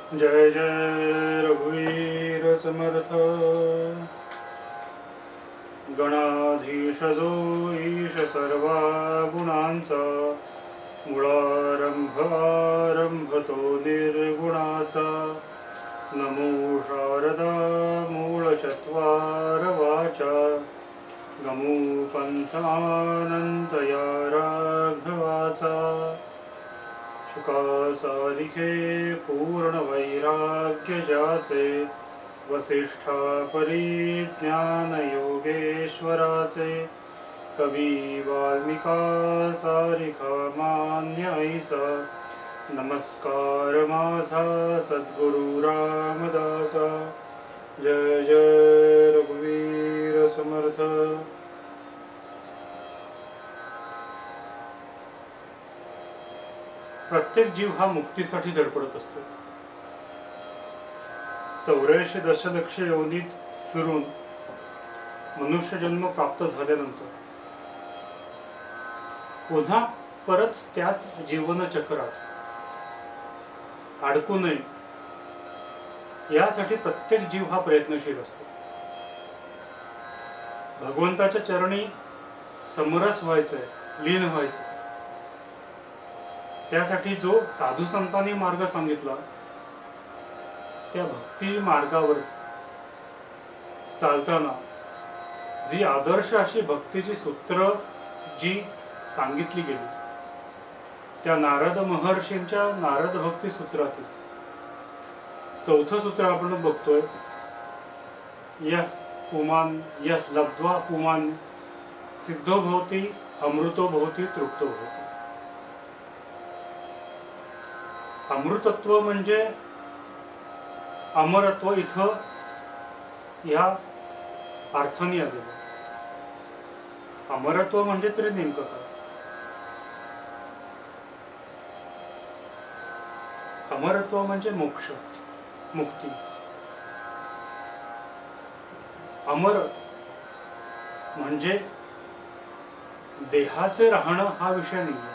जय जय रघुवीर समर्थ। गणाधीश जो ईश सर्वा गुणांचा, मुळारंभ आरंभ तो निर्गुणाचा। नमो शारदा मूळ चत्वार वाचा, गमो पंथ अनंत या राघवाचा। शुकासारिखे पूर्ण वैराग्य ज्याचे, वसिष्ठा परिज्ञान योगेश्वराचे। कवी वाल्मिका सारिखा मान्य ऐसा, नमस्कार माझा सद्गुरु रामदासा। जय जय रघुवीर समर्थ। प्रत्येक जीव हा मुक्तीसाठी धडपडत असतो। 84 दशलक्ष योनीत फिरून मनुष्य जन्म प्राप्त झाल्यानंतर पुन्हा परत त्याच जीवन चक्रात अडकू नये यासाठी प्रत्येक जीव हा प्रयत्नशील असतो। भगवंताच्या चरणी समरस व्हायचंय, लीन व्हायचंय। त्यासाठी जो साधू संतांनी मार्ग सांगितला, त्या भक्ती मार्गावर चालताना जी आदर्श अशी भक्तीची सूत्र जी सांगितली गेली, त्या नारद महर्षींच्या नारद भक्ती सूत्रातील चौथं सूत्र आपण बघतोय। यः पुमान यः लब्ध्वा पुमान सिद्धो भवति अमृतो भवति तृप्तो भवति। अमृतत्व म्हणजे अमरत्व इथं या अर्थाने आलेलं। अमरत्व म्हणजे तरी नेमकं काय? अमरत्व म्हणजे मोक्ष, मुक्ती। अमर म्हणजे देहाचे राहणं हा विषय नाही।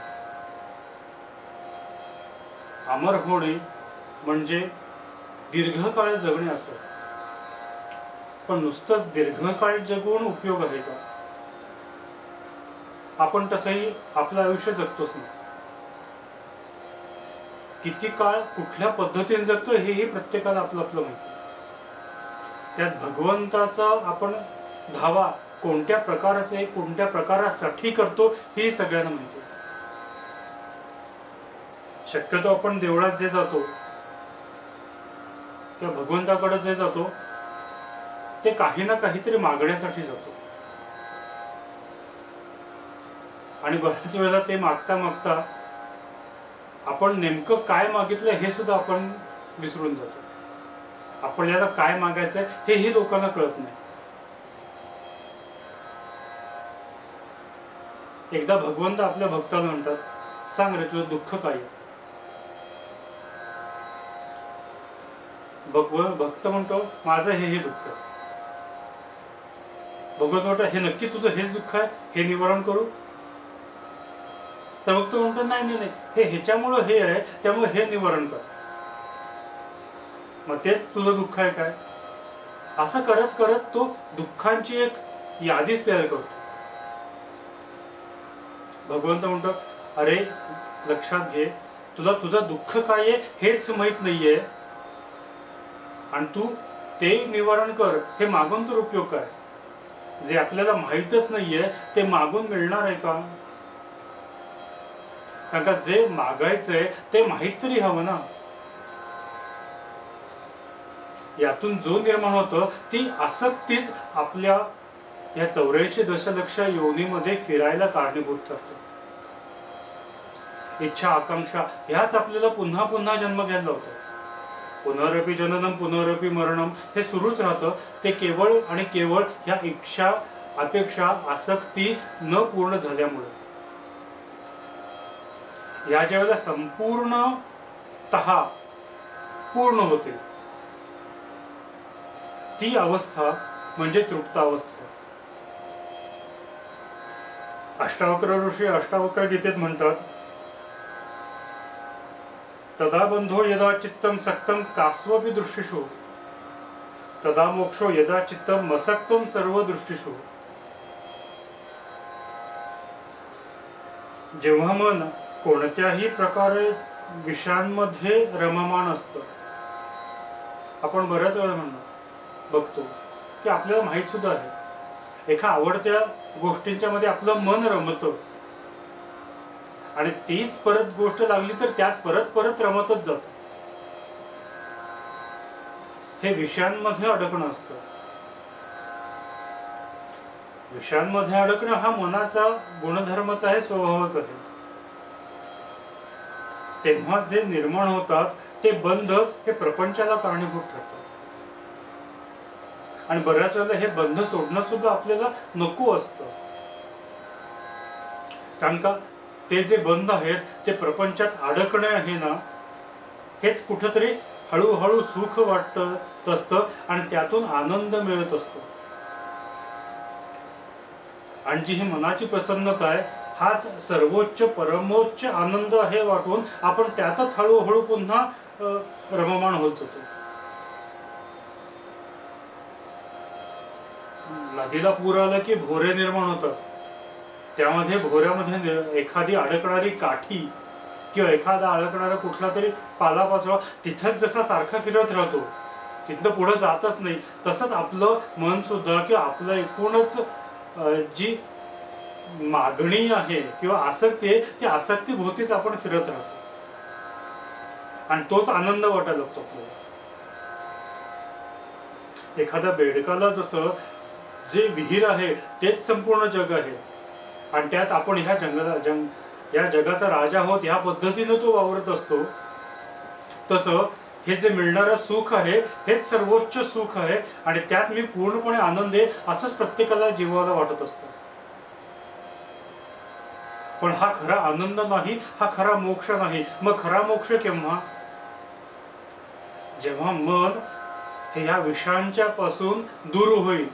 अमर होणे म्हणजे दीर्घकाळ जगणे असं। पण नुसतंच दीर्घकाळ जगून उपयोग आहे का? आपण तसंही आपलं आयुष्य जगतोच नाही। किती काळ कुठल्या पद्धतीने जगतो हेही प्रत्येकाला आपलं आपलं माहिती। त्यात भगवंताचा आपण धावा कोणत्या प्रकाराचे, कोणत्या प्रकारासाठी करतो हे सगळ्यांना माहिती। शक्यतो आपण देवळात जे जातो किंवा भगवंताकडे जे जातो ते काही ना काहीतरी मागण्यासाठी जातो। आणि बऱ्याच वेळेला ते मागता मागता आपण नेमकं काय मागितलं हे सुद्धा आपण विसरून जातो। आपल्याला काय मागायचंय हेही लोकांना कळत नाही। एकदा भगवंत आपल्या भक्ताला म्हणतात, सांग रे तुझं दुःख काय? भक्त म्हणतो, माझं हे दुःख आहे। भगवंत म्हणतो, हे नक्की तुझं हेच दुःख आहे, हे निवारण करू? तर भक्त म्हणतो, नाही नाही नाही, हे ह्याच्यामुळं हे आहे, त्यामुळे हे निवारण कर। मग तेच तुझं दुःख आहे काय? असं करत करत तो दुःखांची एक यादी तयार करतो। भगवंत म्हणतो, अरे लक्षात घे, तुला तुझं दुःख काय आहे हेच माहित नाहीये, आणि तू ते निवारण कर, हे मागून तर उपयोग काय? जे आपल्याला माहीतच नाहीये ते मागून मिळणार आहे का? कारण का जे मागायचंय ते माहीत तरी हवं ना। यातून जो निर्माण होतं ती आसक्तीच आपल्या या 84 दशलक्ष योनीमध्ये फिरायला कारणीभूत ठरतो। इच्छा आकांक्षा ह्याच आपल्याला पुन्हा पुन्हा जन्म घ्यायला होतं। पुनरपि जननम पुनरपि मरणम हे सुरूच राहतं। ते केवळ आणि केवळ ह्या इच्छा अपेक्षा आसक्ती न पूर्ण झाल्यामुळे। या ज्या वेळेला संपूर्णतः पूर्ण होते ती अवस्था म्हणजे तृप्त अवस्था। अष्टावक्र ऋषी अष्टावक्र गीतेत म्हणतात, तदा बंधो यदा चित्तम सक्तम कास्वपि दृष्टिषु तदा मोक्षो यदा चित्तम मसक्तम सर्व दृष्टिषु. जेव्हा मन कोणत्याही प्रकारे विषयांमध्ये रममाण असतं, आपण बऱ्याच वेळा बघतो की आपल्याला माहित सुद्धा आहे एका आवडत्या गोष्टींच्या मध्ये आपलं मन रमतं आणि तीच परत गोष्ट लागली तर त्यात परत परत रमतच जात. हे विषयांमध्ये अडकणं असतं. विषयांमध्ये अडकणं हा मनाचा गुणधर्मच आहे, स्वभावच आहे. तेव्हा जे निर्माण होतात ते बंधच हे प्रपंचाला कारणीभूत ठरतात. आणि बऱ्याच वेळेला हे बंध सोडणं सुद्धा आपल्याला नको असतं, कारण का ते जे बंध आहेत ते प्रपंचात अडकणे आहे ना, हेच कुठेतरी हळूहळू सुख वाटत असतं आणि त्यातून आनंद मिळत असतो. आणि जी ही मनाची प्रसन्नता आहे हाच सर्वोच्च परमोच्च आनंद आहे वाटून आपण त्यातच हळूहळू पुन्हा रममाण होत जातो. नदीला पूर आला की भोरे निर्माण होतात. त्यामध्ये भोऱ्यामध्ये एखादी अडकणारी काठी किंवा एखादा अडकणारा कुठला तरी पालापाचोळा तिथंच जसा सारखा फिरत राहतो, तिथनं पुढे जातच नाही, तसंच आपलं मन सुद्धा किंवा आपलं एकूणच जी मागणी आहे किंवा आसक्ती आहे ती आसक्ती भोवतीच आपण फिरत राहतो आणि तोच आनंद वाटायला लागतो आपल्याला. एखाद्या बेडकाला जसं जे विहीर आहे तेच संपूर्ण जग आहे आणि त्यात आपण या जगाचा राजा आहोत या पद्धतीने तो वावरत असतो, तसं हे जे मिळणारं सुख आहे हेच सर्वोच्च सुख आहे आणि त्यात मी पूर्णपणे आनंद आहे असंच प्रत्येकाला जीवाला वाटत असतं. पण हा खरा आनंद नाही, हा खरा मोक्ष नाही. मग खरा मोक्ष केव्हा? जेव्हा मन हे ह्या विषयांच्या पासून दूर होईल,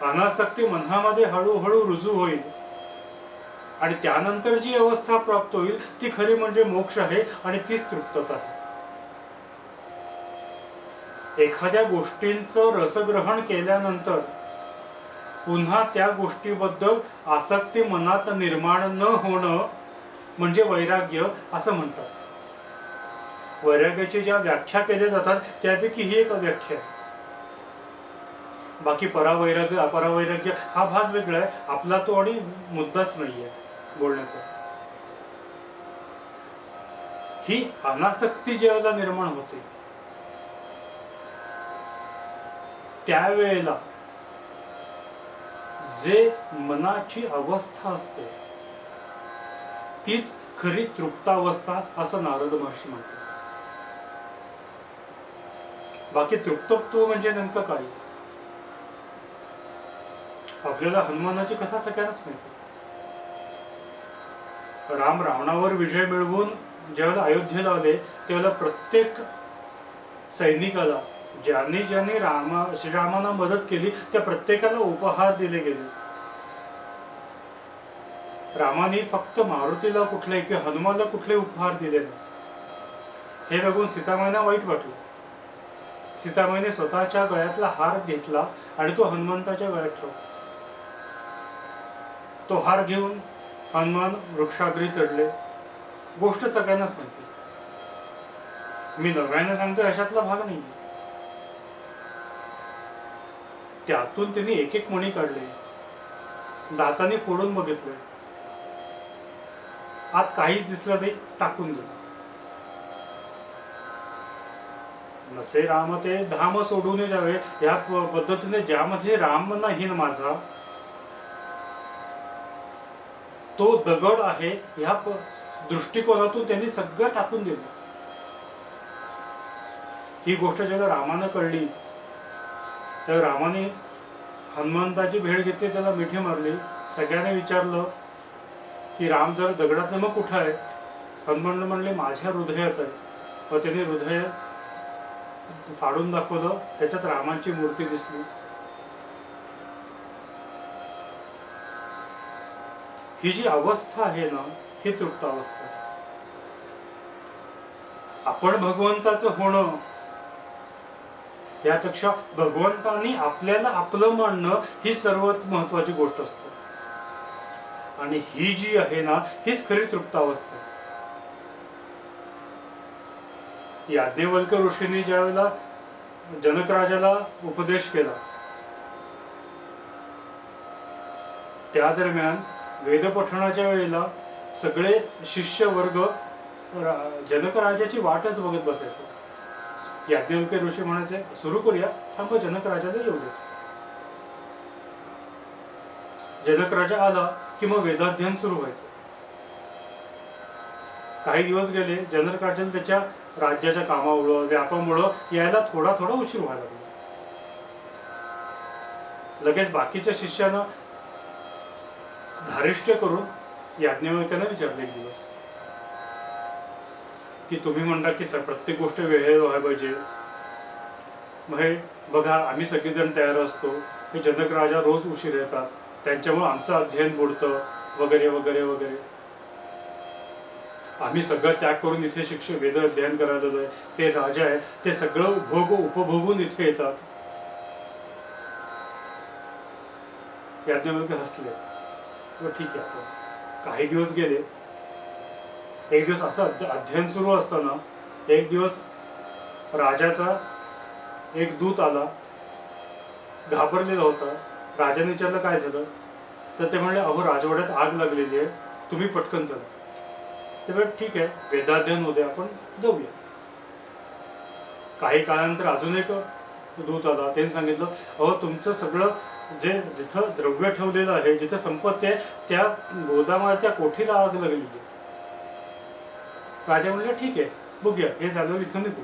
अनासक्ती मनामध्ये हळूहळू रुजू होईल आणि त्यानंतर जी अवस्था प्राप्त होईल ती खरी म्हणजे मोक्ष आहे आणि तीच तृप्तता आहे. एखाद्या गोष्टींचं रसग्रहण केल्यानंतर पुन्हा त्या गोष्टीबद्दल आसक्ती मनात निर्माण न होणं म्हणजे वैराग्य असं म्हणतात. वैराग्याची ज्या व्याख्या केल्या जातात त्यापैकी ही एक व्याख्या आहे. बाकी परावैराग्य अपरावैराग्य हा भाग वेगळा आहे, आपला तो आणि मुद्दाच नाहीये बोलण्याचा. ही अनासक्ती ज्यावेळेला निर्माण होते त्यावेळेला जे मनाची अवस्था असते तीच खरी तृप्तावस्था असं नारद महर्षी म्हणतात. बाकी तृप्तत्व म्हणजे नेमकं काय? आपल्याला हनुमानाची कथा सगळ्यांनाच माहिती. राम रावणावर विजय मिळवून ज्यावेळेला अयोध्येला आले त्यावेळेला प्रत्येक सैनिकाला ज्यांनी श्रीरामांना मदत केली त्या प्रत्येकाला उपहार दिले गेले. रामाने फक्त मारुतीला कुठले किंवा हनुमानला कुठले उपहार दिले नाही. हे बघून सीतामाईंना वाईट वाटलं. सीतामाईने स्वतःच्या गळ्यातला हार घेतला आणि तो हनुमंताच्या गळ्यात ठेवला. तो हार घेऊन हनुमान वृक्षाग्री चढले. गोष्ट सगळ्यांनाच माहिती. मी नव्याने सांगतोय अशातला भाग नाही. त्यातून त्यांनी एक एक मणी काढले, दाताने फोडून बघितले, आत काहीच दिसलं नाही, टाकून दिलं. नसे राम ते धाम सोडून द्यावे या पद्धतीने ज्यामध्ये राम नाही ना माझा तो दगड आहे ह्या दृष्टिकोनातून त्यांनी सगळं टाकून दिलं. ही गोष्ट जेव्हा रामानं कळली तेव्हा रामाने हनुमंताची भेट घेतली, त्याला मिठी मारली. सगळ्यांनी विचारलं की राम जर दगडात मग कुठं आहे? हनुमान म्हणले माझ्या हृदयात आहे. व त्यांनी हृदय फाडून दाखवलं, त्याच्यात रामाची मूर्ती दिसली. ही जी अवस्था आहे ना ही तृप्त अवस्था. आपण भगवंताचं होणं यापेक्षा भगवंतानी आपल्याला आपलं मानणं ही सर्वात महत्वाची गोष्ट असते. आणि ही जी आहे ना, हीच खरी तृप्तावस्था. याज्ञवल्क्य ऋषींनी ज्या वेळेला जनक राजाला उपदेश केला, त्या दरम्यान वेदपठणाच्या वेळेला सगळे शिष्य वर्ग जनक राजाची वाटच बघत बसायचं. याज्ञवल्क्य ऋषी म्हणायचे, सुरू करूया, थांब जनक राजाला येऊ देत. जनक राजा आला की मग वेदाध्ययन सुरू व्हायचं. काही दिवस गेले, जनक राजाला त्याच्या राज्याच्या कामामुळं व्यापामुळं यायला थोडा थोडा उशीर व्हायला लागला. लगेच बाकीच्या शिष्यांना धारिष्ट्य करून याज्ञवल्क्यानं विचारले एक दिवस की तुम्ही म्हणता की प्रत्येक गोष्ट वेळेवर व्हायला पाहिजे, मग हे बघा आम्ही सगळेजण तयार असतो, हे जनक राजा रोज उशीर येतात, त्यांच्यामुळे आमचं अध्ययन बुडतं वगैरे वगैरे वगैरे. आम्ही सगळं त्याग करून इथे वेद अध्ययन करायला आलोय, ते राजा आहे ते सगळं उपभोगून इथे येतात. याज्ञवल्क्य हसले. ठीक आहे. आपण काही दिवस गेले. एक दिवस असं अध्ययन सुरू असताना एक दिवस राजाचा एक दूत आला, घाबरलेला होता. राजाने विचारलं काय झालं, तर ते म्हणले अहो राजवाड्यात आग लागलेली आहे, तुम्ही पटकन चला. ते म्हणले ठीक आहे, वेदाध्ययन होते, आपण जाऊया. काही काळानंतर अजून एक दूत आला, त्यांनी सांगितलं अहो तुमचं सगळं जे जिथं द्रव्य ठेवलेलं आहे, जिथं संपत्ती आहे, त्या गोदामात त्या कोठीला आग लागलेली. राजा म्हणले ठीक आहे, बघूया, हे झालं इथून निघू.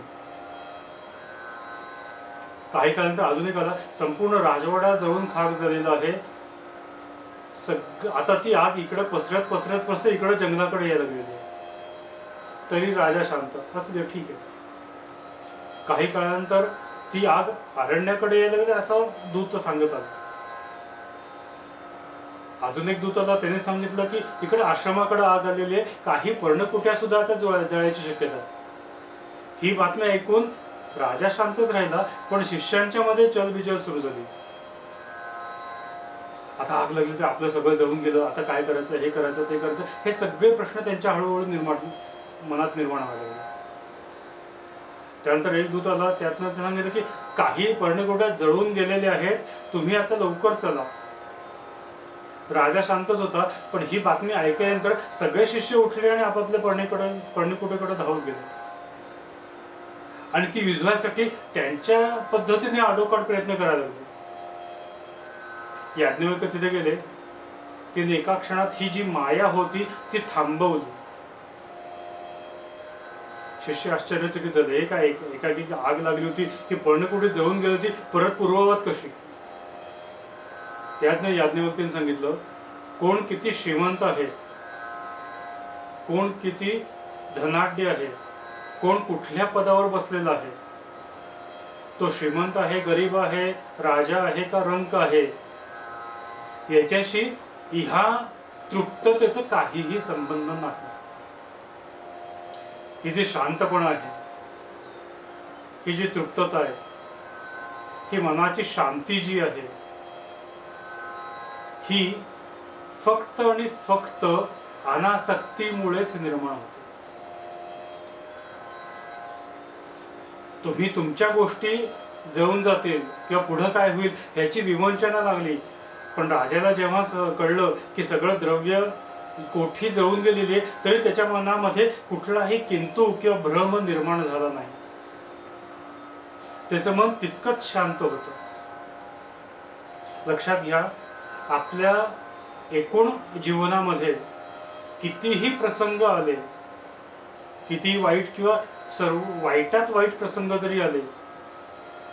काही काळानंतर अजून एक आला, संपूर्ण राजवाडा जळून खाक झालेला आहे, आता ती आग इकडे पसरत पसरत पसरत इकडे जंगलाकडे यायला लागलेली आहे. तरी राजा शांत, असू दे ठीक आहे. काही काळानंतर ती आग अरण्याकडे यायला लागली असं दूत सांगत आला. अजून एक दूत आला, त्याने सांगितलं की इकडे आश्रमाकडे आग आलेली आहे, काही पर्णकुट्या सुद्धा आता जळायची शक्यता आहे. ही बातमी ऐकून राजा शांतच राहिला, पण शिष्यांच्या मध्ये चलबिचल सुरू झाली. आता आग लागली तर आपलं सगळं जळून गेलं, आता काय करायचं, हे करायचं ते करायचं, हे सगळे प्रश्न त्यांच्या हळूहळू मनात निर्माण व्हायला लागले. त्यानंतर एक दूत आला, त्यातनं सांगितलं की काही पर्णकुट्या जळून गेलेल्या आहेत, तुम्ही आता लवकर चला. राजा शांतच होता, पण ही बातमी ऐकल्यानंतर सगळे शिष्य उठले आणि आपापल्या पर्णकुटीकडे धावत गेले आणि ती विझवायसाठी त्यांच्या पद्धतीने आडोकाट प्रयत्न करायला लागले. याज्ञवल्क्य तिथे गेले, तिने एका क्षणात ही जी माया होती ती थांबवली. शिष्य आश्चर्यचकित झाले, हे काय, एकाकी आग लागली होती, ही पर्णकुटी जळून गेली होती, परत पूर्ववत कशी. त्यातनं याज्ञवल्क्याने सांगितलं, कोण किती श्रीमंत आहे, कोण किती धनाढ्य आहे, कोण कुठल्या पदावर बसलेला आहे, तो श्रीमंत आहे, गरीब आहे, राजा आहे का रंक आहे, याच्याशी ह्या तृप्ततेचा काहीही संबंध नाही. ही जी शांतपणा आहे, ही जी तृप्तता आहे, ही मनाची शांती जी आहे, ही फक्त आणि फक्त अनासक्तीमुळेच निर्माण होते. तुम्ही तुमच्या गोष्टी जळून जातील किंवा पुढं काय होईल ह्याची विवंचना लागली, पण राजाला जेव्हा कळलं की सगळं द्रव्य कोठी जळून गेलेली आहे, तरी त्याच्या मनामध्ये कुठलाही किंतु किंवा भ्रम निर्माण झाला नाही. त्याचं मन तितकंच शांत होतं. लक्षात घ्या, आपल्या एकूण जीवनामध्ये कितीही प्रसंग आले, किती वाईट किंवा सर्व वाईटात वाईट प्रसंग जरी आले,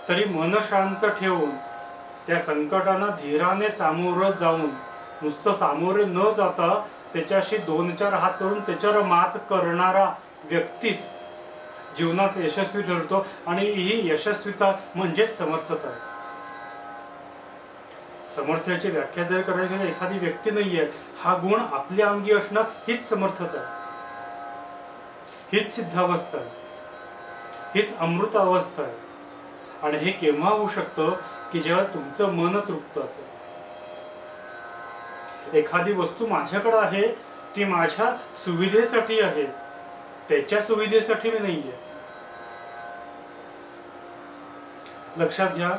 तरी मन शांत ठेवून त्या संकटांना धीराने सामोरं जाऊन, नुसतं सामोरे न जाता त्याच्याशी 2-4 हात करून त्याच्यावर मात करणारा व्यक्तीच जीवनात यशस्वी ठरतो. आणि ही यशस्वीता म्हणजेच समर्थता आहे. समर्थतेची व्याख्या जर करायला गेलं, एखादी व्यक्ती नाहीये, हा गुण आपल्या अंगी असणं हीच समर्थता आहे, हीच सिद्धावस्था आहे. हीच अमृत अवस्था आहे. आणि हे केव्हा होऊ शकतं की जेव्हा तुमचं मन तृप्त असेल. एखादी वस्तू माझ्याकडे आहे ती माझ्या सुविधेसाठी आहे, त्याच्या सुविधेसाठी मी नाहीये. लक्षात घ्या,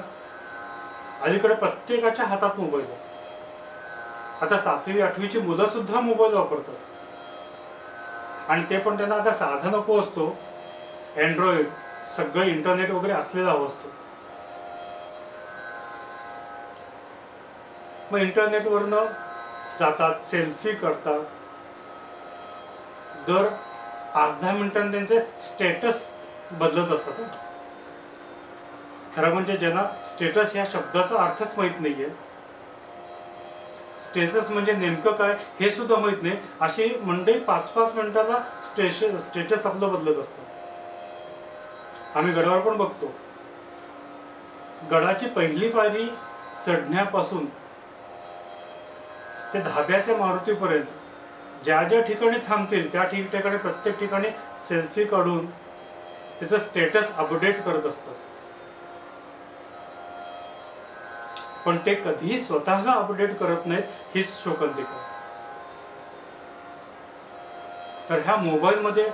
अलीकडे प्रत्येकाच्या हातात मोबाईल आहे. आता 7वी 8वीची मुलं सुद्धा मोबाईल वापरतात. आणि ते पण त्यांना आता साधा नको असतो, अँड्रॉइड सगळं इंटरनेट वगैरे असलेला हवा असतो. मग इंटरनेटवरनं जातात, सेल्फी करतात, दर 5-10 मिनिटांनी त्यांचे स्टेटस बदलत असतात. खरं म्हणजे ज्यांना स्टेटस या शब्दाचा अर्थच माहित नाहीये, स्टेटस म्हणजे नेमकं काय हे सुद्धा माहित नाही, अशी मंडळी 5-5 मिनिटाला स्टेटस आपलं बदलत असतं. आम्ही गडावर पण बघतो, गडाची पहिली पायरी चढण्यापासून ते धाब्याच्या मारुतीपर्यंत ज्या ज्या ठिकाणी थांबतील त्या ठिकाणी प्रत्येक ठिकाणी सेल्फी काढून त्याचं स्टेटस अपडेट करत असतात. पण ते कधीही स्वतःला अपडेट करत नाहीत, हीच शोकांतिका. तर ह्या मोबाईलमध्ये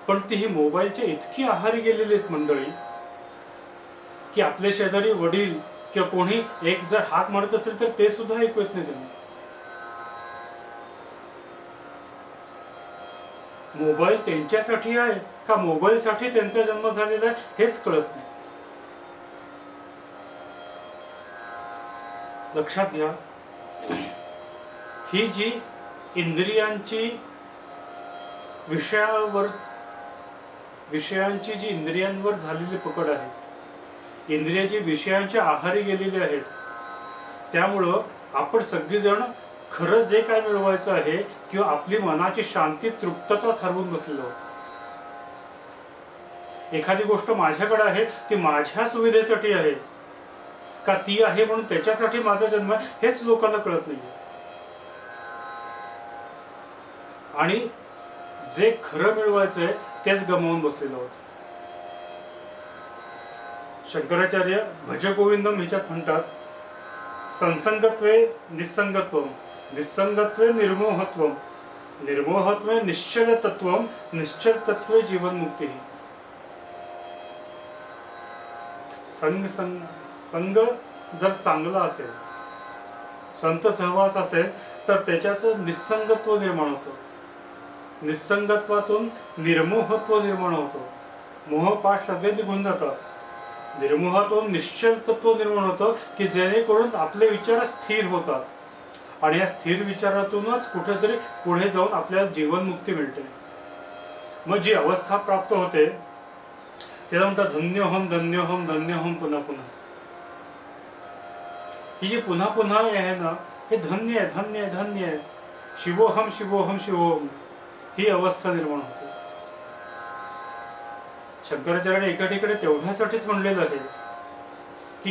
पण तीही मोबाईलच्या इतकी आहारी गेलेली आहेत मंडळी की आपले शेजारी वडील किंवा कोणी एक जर हाक मारत असेल तर ते सुद्धा ऐकू येत नाही त्यांना. मोबाईल त्यांच्यासाठी आहे का मोबाईलसाठी त्यांचा जन्म झालेला आहे हेच कळत नाही. लक्षात घ्या, ही जी इंद्रियांची विषयांची जी इंद्रियांवर झालेली पकड आहे, इंद्रिय जी विषयांच्या आहारी गेलेली आहेत, त्यामुळं आपण सगळीजण खरं जे काय मिळवायचं आहे किंवा आपली मनाची शांती तृप्तताच हरवून बसलेलो आहोत. एखादी गोष्ट माझ्याकडे आहे ती माझ्या सुविधेसाठी आहे का ती आहे म्हणून त्याच्यासाठी माझा जन्म आहे हेच लोकांना कळत नाहीये. आणि जे खरं मिळवायचंय तेच गमावून बसलेलो आहोत. शंकराचार्य भज गोविंदम ह्याच्यात म्हणतात, संसंगत्वे निस्संगत्वम, निस्संगत्वे निर्मोहत्वम, निर्मोहत्वे निश्चल तत्वम, निश्चल तत्वे जीवन मुक्ती. संग जर चांगला असेल, संत सहवास असेल तर त्याच्यात निस्संगत्व निर्माण होतं. निस्संगत्वातून निर्मोहत्व निर्माण होतो. मोहपाठ सगळे निघून जातात. निर्मोहातून निश्चल तत्व निर्माण होतं की जेणेकरून आपले विचार स्थिर होतात. आणि या स्थिर विचारातूनच कुठेतरी पुढे जाऊन आपल्याला जीवनमुक्ती मिळते. मग जी अवस्था प्राप्त होते त्याला म्हणतात धन्योहम धन्योहम धन्योहम पुन्हा पुन्हा. ही जी पुन्हा पुन्हा आहे ना, हे धन्य आहे, धन्य आहे, धन्य आहे. शिवोहम शिवोहम शिवोहम ही अवस्था निर्माण होते. शंकराचार्याने एका ठिकाणी तेवढ्यासाठीच म्हणलेलं आहे की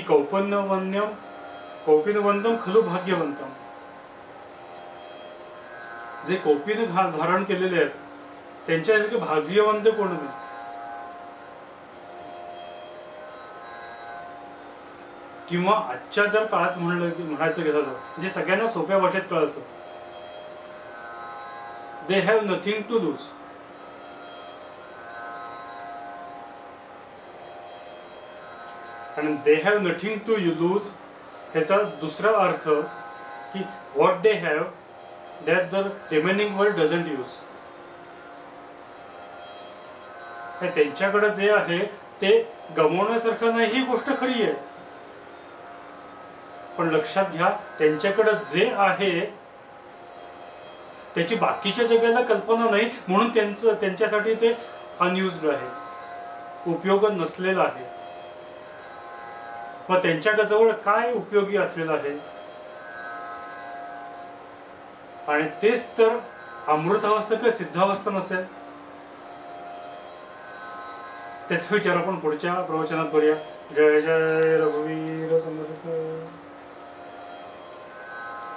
कौपिनवंदम खलु भाग्यवंतम. जे कौपिन धारण केलेले आहेत त्यांच्यासारखे भाग्यवंत कोण नाही. किंवा आजच्या जर काळात म्हणायचं गेलं तर म्हणजे सगळ्यांना सोप्या भाषेत कळायचं, they have nothing to lose. आणि they have nothing to lose ह्याचा दुसरा अर्थ की what they have that the remaining world doesn't use. त्यांच्याकडे जे आहे ते गमवण्यासारखं नाही ही गोष्ट खरी आहे. पण लक्षात घ्या, त्यांच्याकडे जे आहे त्याची बाकीच्या जगाला कल्पना नाही म्हणून त्यांच्यासाठी ते अनयुज्ड आहे, उपयोग नसलेला आहे. मग त्यांच्याजवळ काय उपयोगी असलेलं आहे? आणि तेच तर अमृतावस्था किंवा सिद्धावस्था नसेल. त्याचा विचार आपण पुढच्या प्रवचनात करूया. जय जय रघुवीर.